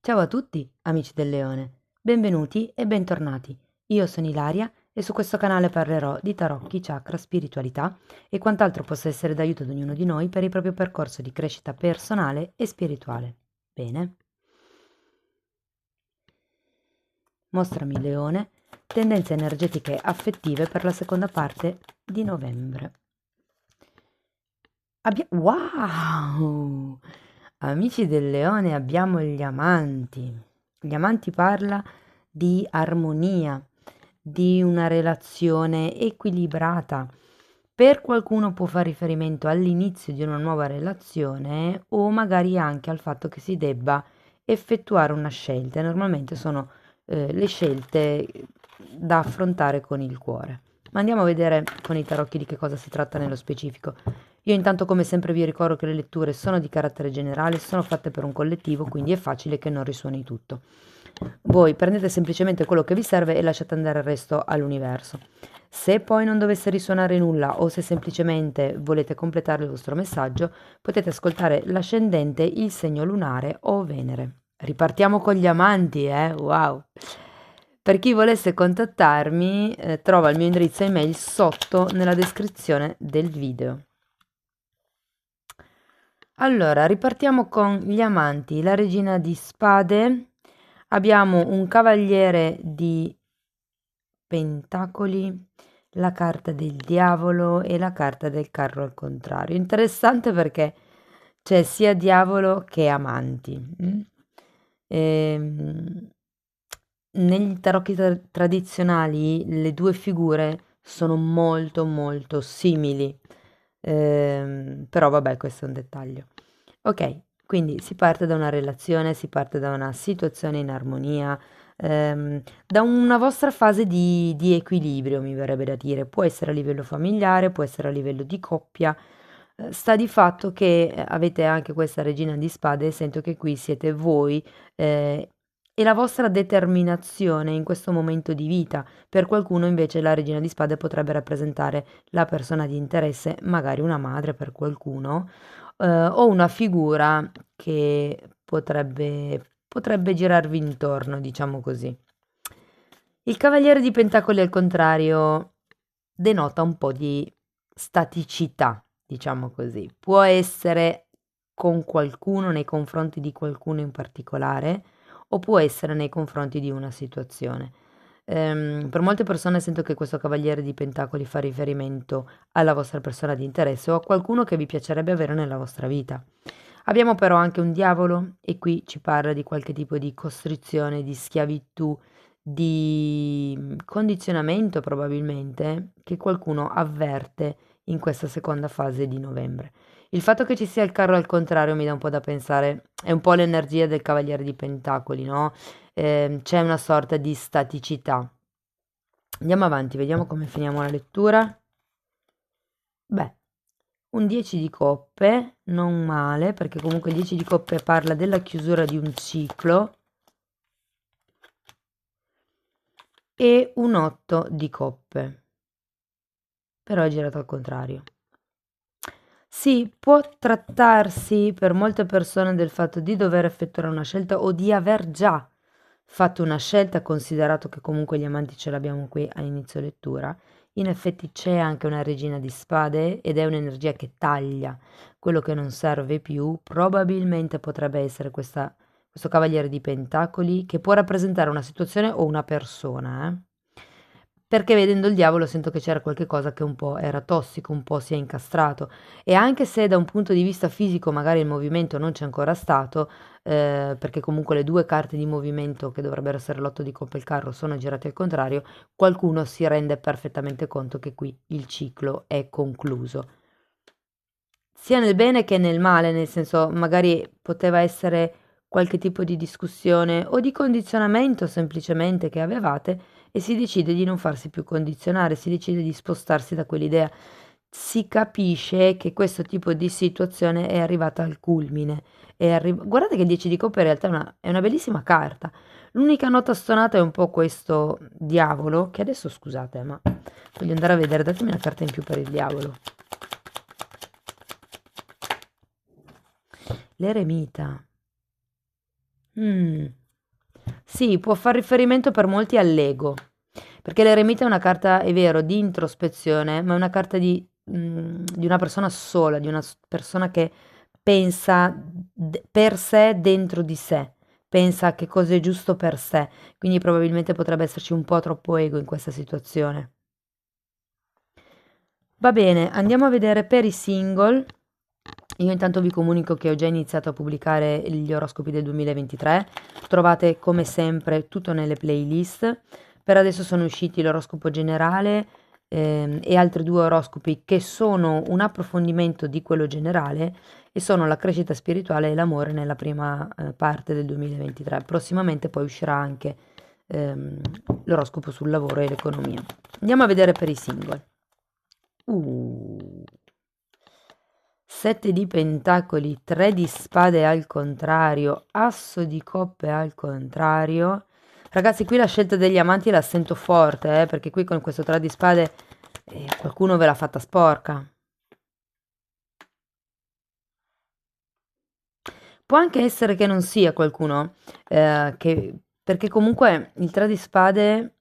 Ciao a tutti, amici del Leone. Benvenuti e bentornati. Io sono Ilaria e su questo canale parlerò di tarocchi, chakra, spiritualità e quant'altro possa essere d'aiuto ad ognuno di noi per il proprio percorso di crescita personale e spirituale. Bene. Mostrami Leone, tendenze energetiche affettive per la seconda parte di novembre. Wow! Amici del Leone, abbiamo gli amanti. Gli amanti parla di armonia, di una relazione equilibrata. Per qualcuno può fare riferimento all'inizio di una nuova relazione o magari anche al fatto che si debba effettuare una scelta. Normalmente sono le scelte da affrontare con il cuore. Ma andiamo a vedere con i tarocchi di che cosa si tratta nello specifico. Io intanto come sempre vi ricordo che le letture sono di carattere generale, sono fatte per un collettivo, quindi è facile che non risuoni tutto. Voi prendete semplicemente quello che vi serve e lasciate andare il resto all'universo. Se poi non dovesse risuonare nulla o se semplicemente volete completare il vostro messaggio, potete ascoltare l'ascendente, il segno lunare o Venere. Ripartiamo con gli amanti, Wow! Per chi volesse contattarmi, trova il mio indirizzo email sotto nella descrizione del video. Allora, ripartiamo con gli amanti, la regina di spade, abbiamo un cavaliere di pentacoli, la carta del diavolo e la carta del carro al contrario. Interessante perché c'è sia diavolo che amanti. Ehm, Negli tarocchi tradizionali le due figure sono molto molto simili. Però vabbè, questo è un dettaglio. Ok, quindi si parte da una relazione, si parte da una situazione in armonia, da una vostra fase di equilibrio, mi verrebbe da dire. Può essere a livello familiare, può essere a livello di coppia. Sta di fatto che avete anche questa regina di spade e sento che qui siete voi e la vostra determinazione in questo momento di vita. Per qualcuno invece la regina di spade potrebbe rappresentare la persona di interesse, magari una madre per qualcuno, o una figura che potrebbe girarvi intorno, diciamo così. Il cavaliere di pentacoli al contrario denota un po' di staticità, diciamo così. Può essere con qualcuno, nei confronti di qualcuno in particolare, o può essere nei confronti di una situazione. Per molte persone sento che questo cavaliere di pentacoli fa riferimento alla vostra persona di interesse o a qualcuno che vi piacerebbe avere nella vostra vita. Abbiamo però anche un diavolo e qui ci parla di qualche tipo di costrizione, di schiavitù, di condizionamento probabilmente che qualcuno avverte in questa seconda fase di novembre. Il fatto che ci sia il carro al contrario mi dà un po' da pensare, è un po' l'energia del Cavaliere di Pentacoli, no? C'è una sorta di staticità. Andiamo avanti, vediamo come finiamo la lettura. Beh, un 10 di coppe, non male, perché comunque il 10 di coppe parla della chiusura di un ciclo. E un 8 di coppe, però è girato al contrario. Sì, può trattarsi per molte persone del fatto di dover effettuare una scelta o di aver già fatto una scelta, considerato che comunque gli amanti ce l'abbiamo qui a inizio lettura. In effetti c'è anche una regina di spade ed è un'energia che taglia quello che non serve più. Probabilmente potrebbe essere questo cavaliere di pentacoli che può rappresentare una situazione o una persona, perché vedendo il diavolo sento che c'era qualche cosa che un po' era tossico, un po' si è incastrato e anche se da un punto di vista fisico magari il movimento non c'è ancora stato, perché comunque le due carte di movimento che dovrebbero essere l'otto di coppe e il carro sono girate al contrario, qualcuno si rende perfettamente conto che qui il ciclo è concluso. Sia nel bene che nel male, nel senso magari poteva essere qualche tipo di discussione o di condizionamento semplicemente che avevate e si decide di non farsi più condizionare, si decide di spostarsi da quell'idea. Si capisce che questo tipo di situazione è arrivata al culmine. Guardate che il 10 di coppe in realtà è una bellissima carta. L'unica nota stonata è un po' questo diavolo, che adesso scusate, ma voglio andare a vedere, datemi una carta in più per il diavolo. L'eremita. Mm. Sì, può far riferimento per molti all'ego, perché l'eremita è una carta, è vero, di introspezione, ma è una carta di una persona sola, di una persona che pensa per sé dentro di sé, pensa che cosa è giusto per sé, quindi probabilmente potrebbe esserci un po' troppo ego in questa situazione. Va bene, andiamo a vedere per i single. Io intanto vi comunico che ho già iniziato a pubblicare gli oroscopi del 2023. Trovate come sempre tutto nelle playlist. Per adesso sono usciti l'oroscopo generale e altri due oroscopi che sono un approfondimento di quello generale e sono la crescita spirituale e l'amore nella prima parte del 2023. Prossimamente poi uscirà anche ehm, l'oroscopo sul lavoro e l'economia. Andiamo a vedere per i single. 7 di pentacoli, 3 di spade al contrario, asso di coppe al contrario. Ragazzi, qui la scelta degli amanti la sento forte, perché qui con questo 3 di spade qualcuno ve l'ha fatta sporca. Può anche essere che non sia qualcuno, perché comunque il 3 di spade,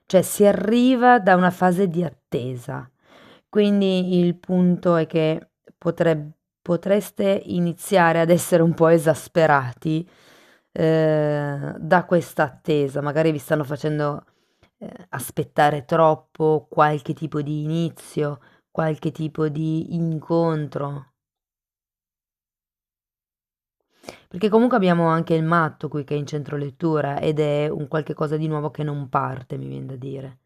cioè si arriva da una fase di attesa. Quindi il punto è che potreste iniziare ad essere un po' esasperati da questa attesa. Magari vi stanno facendo aspettare troppo qualche tipo di inizio, qualche tipo di incontro. Perché comunque abbiamo anche il matto qui che è in centro lettura ed è un qualche cosa di nuovo che non parte, mi viene da dire.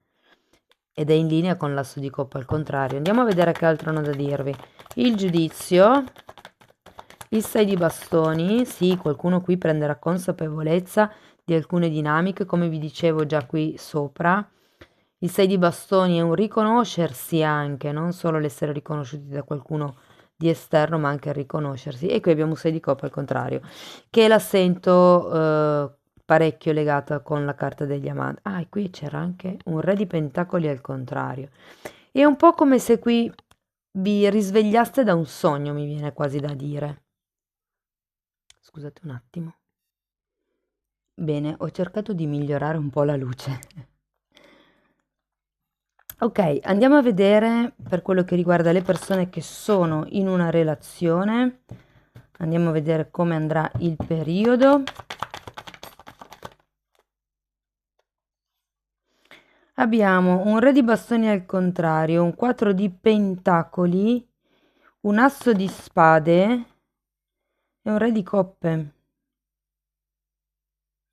Ed è in linea con l'asso di coppa al contrario. Andiamo a vedere che altro hanno da dirvi. Il giudizio, il 6 di bastoni, sì, qualcuno qui prenderà consapevolezza di alcune dinamiche, come vi dicevo già qui sopra. Il 6 di bastoni è un riconoscersi anche, non solo l'essere riconosciuti da qualcuno di esterno, ma anche il riconoscersi. E qui abbiamo un 6 di coppa al contrario, che la sento parecchio legata con la carta degli amanti. Ah, e qui c'era anche un re di pentacoli al contrario. È un po' come se qui vi risvegliaste da un sogno, mi viene quasi da dire. Scusate un attimo. Bene, ho cercato di migliorare un po' la luce. Ok, andiamo a vedere per quello che riguarda le persone che sono in una relazione. Andiamo a vedere come andrà il periodo. Abbiamo un re di bastoni al contrario, un 4 di pentacoli, un asso di spade e un re di coppe.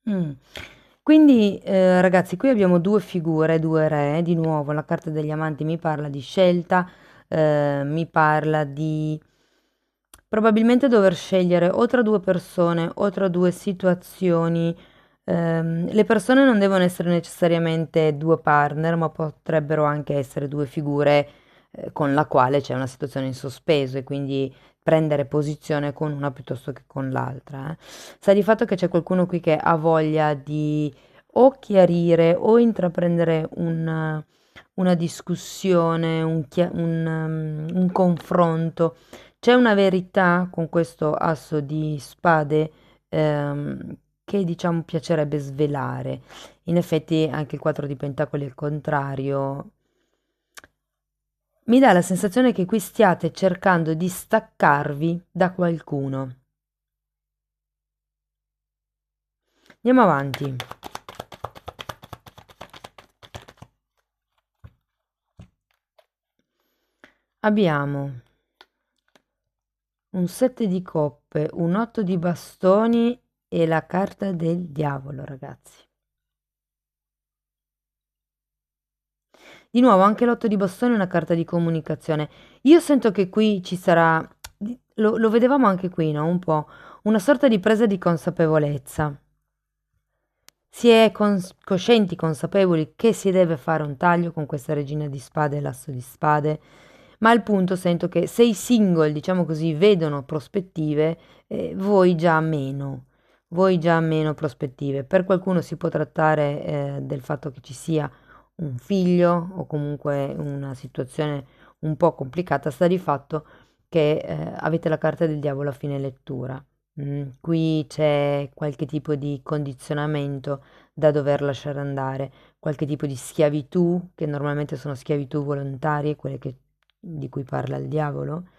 Mm. Quindi, ragazzi, qui abbiamo due figure, due re, di nuovo la carta degli amanti mi parla di scelta, mi parla di probabilmente dover scegliere o tra due persone o tra due situazioni. Le persone non devono essere necessariamente due partner, ma potrebbero anche essere due figure, con la quale c'è una situazione in sospeso e quindi prendere posizione con una piuttosto che con l'altra. Sta di fatto che c'è qualcuno qui che ha voglia di o chiarire o intraprendere una discussione, un confronto. C'è una verità con questo asso di spade che diciamo piacerebbe svelare. In effetti anche il 4 di pentacoli al contrario. Mi dà la sensazione che qui stiate cercando di staccarvi da qualcuno. Andiamo avanti. Abbiamo un 7 di coppe, un 8 di bastoni e la carta del diavolo, ragazzi. Di nuovo, anche l'8 di bastoni è una carta di comunicazione. Io sento che qui ci sarà, lo vedevamo anche qui, no? Un po', una sorta di presa di consapevolezza. Si è coscienti, consapevoli che si deve fare un taglio con questa regina di spade e l'asso di spade, ma al punto sento che se i single, diciamo così, vedono prospettive, voi già meno prospettive. Per qualcuno si può trattare del fatto che ci sia un figlio o comunque una situazione un po' complicata, sta di fatto che avete la carta del diavolo a fine lettura. Qui c'è qualche tipo di condizionamento da dover lasciare andare, qualche tipo di schiavitù, che normalmente sono schiavitù volontarie, di cui parla il diavolo,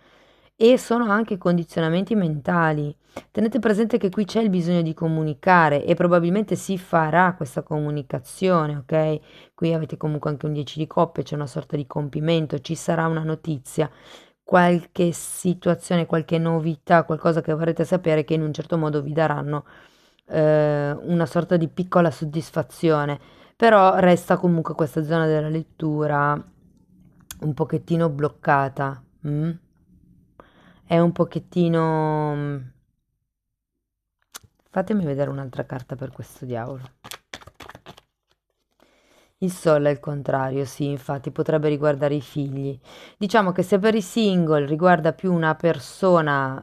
e sono anche condizionamenti mentali. Tenete presente che qui c'è il bisogno di comunicare e probabilmente si farà questa comunicazione, ok? Qui avete comunque anche un 10 di coppe, c'è una sorta di compimento, ci sarà una notizia, qualche situazione, qualche novità, qualcosa che vorrete sapere che in un certo modo vi daranno una sorta di piccola soddisfazione. Però resta comunque questa zona della lettura un pochettino bloccata. È un pochettino... Fatemi vedere un'altra carta per questo diavolo. Il sole è il contrario, sì, infatti potrebbe riguardare i figli. Diciamo che se per i single riguarda più una persona,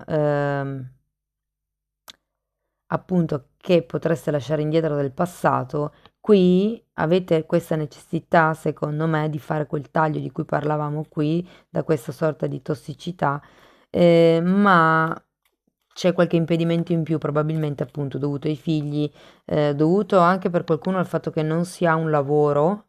appunto, che potreste lasciare indietro del passato, qui avete questa necessità, secondo me, di fare quel taglio di cui parlavamo qui, da questa sorta di tossicità, ma c'è qualche impedimento in più, probabilmente appunto dovuto ai figli, dovuto anche per qualcuno al fatto che non si ha un lavoro.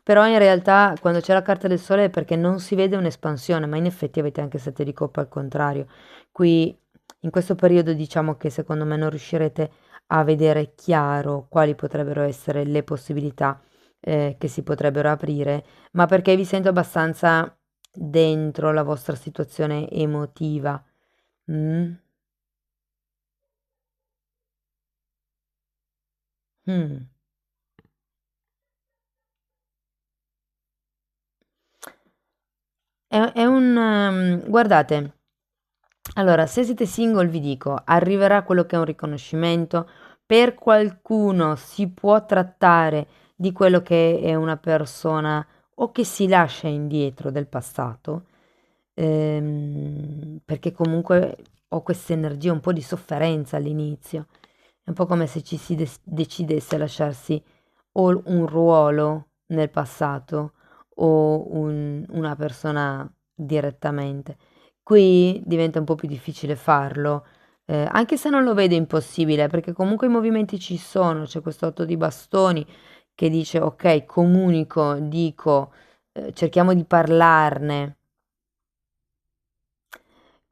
Però in realtà quando c'è la carta del sole è perché non si vede un'espansione, ma in effetti avete anche sette di coppa al contrario. Qui in questo periodo diciamo che secondo me non riuscirete a vedere chiaro quali potrebbero essere le possibilità che si potrebbero aprire, ma perché vi sento abbastanza dentro la vostra situazione emotiva. Mm? Mm. Guardate, allora, se siete single vi dico, arriverà quello che è un riconoscimento, per qualcuno si può trattare di quello che è una persona o che si lascia indietro del passato, perché comunque ho questa energia un po' di sofferenza all'inizio, è un po' come se ci si decidesse a lasciarsi o un ruolo nel passato o una persona direttamente. Qui diventa un po' più difficile farlo, anche se non lo vedo impossibile, perché comunque i movimenti ci sono, c'è questo 8 di bastoni che dice ok, comunico, dico, cerchiamo di parlarne.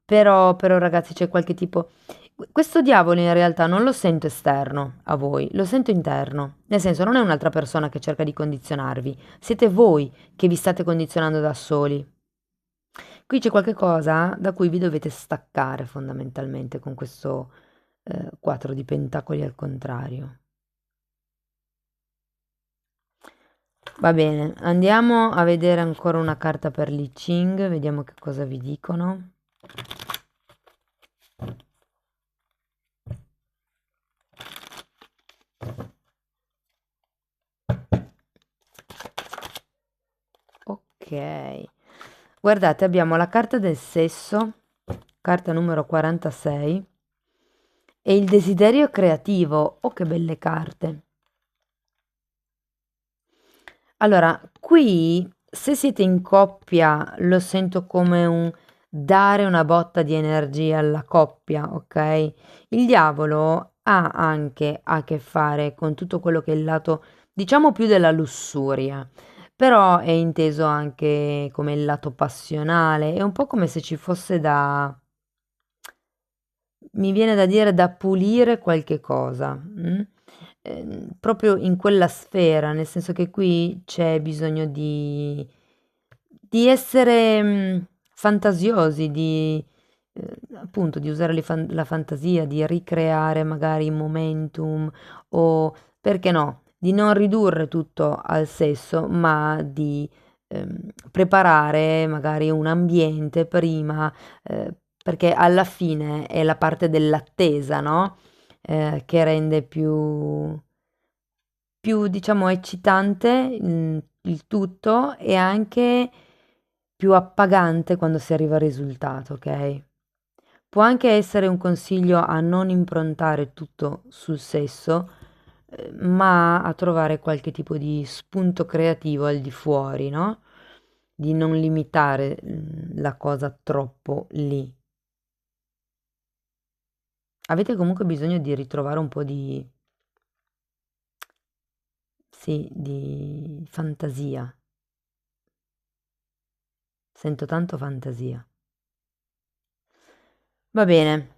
Però ragazzi c'è qualche tipo... Questo diavolo in realtà non lo sento esterno a voi, lo sento interno. Nel senso, non è un'altra persona che cerca di condizionarvi, siete voi che vi state condizionando da soli. Qui c'è qualche cosa da cui vi dovete staccare fondamentalmente con questo 4 di pentacoli al contrario. Va bene, andiamo a vedere ancora una carta per l'I Ching, vediamo che cosa vi dicono. Ok, guardate, abbiamo la carta del sesso, carta numero 46, e il desiderio creativo. Oh, che belle carte! Allora, qui se siete in coppia lo sento come un dare una botta di energia alla coppia, ok? Il diavolo ha anche a che fare con tutto quello che è il lato, diciamo più della lussuria, però è inteso anche come il lato passionale, è un po' come se ci fosse da, mi viene da dire, da pulire qualche cosa, proprio in quella sfera, nel senso che qui c'è bisogno di essere fantasiosi, appunto, di usare la fantasia, di ricreare magari momentum o, perché no, di non ridurre tutto al sesso, ma di preparare magari un ambiente prima, perché alla fine è la parte dell'attesa, no? Che rende più, diciamo, eccitante il tutto e anche più appagante quando si arriva al risultato, ok? Può anche essere un consiglio a non improntare tutto sul sesso, ma a trovare qualche tipo di spunto creativo al di fuori, no? di non limitare la cosa troppo lì. Avete comunque bisogno di ritrovare un po' di, sì, di fantasia. Sento tanto fantasia. Va bene.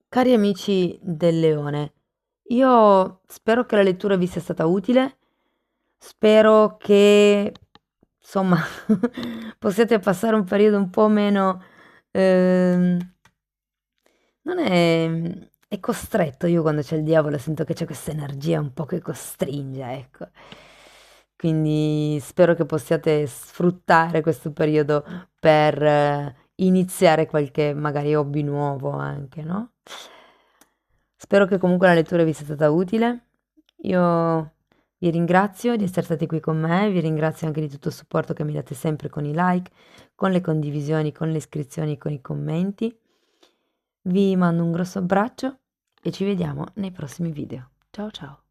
Cari amici del Leone, io spero che la lettura vi sia stata utile, spero che, insomma, possiate passare un periodo un po' meno... ehm, non è... è costretto, io quando c'è il diavolo sento che c'è questa energia un po' che costringe, ecco. Quindi spero che possiate sfruttare questo periodo per iniziare qualche magari hobby nuovo anche, no? Spero che comunque la lettura vi sia stata utile. Io vi ringrazio di essere stati qui con me, vi ringrazio anche di tutto il supporto che mi date sempre con i like, con le condivisioni, con le iscrizioni, con i commenti. Vi mando un grosso abbraccio e ci vediamo nei prossimi video. Ciao ciao!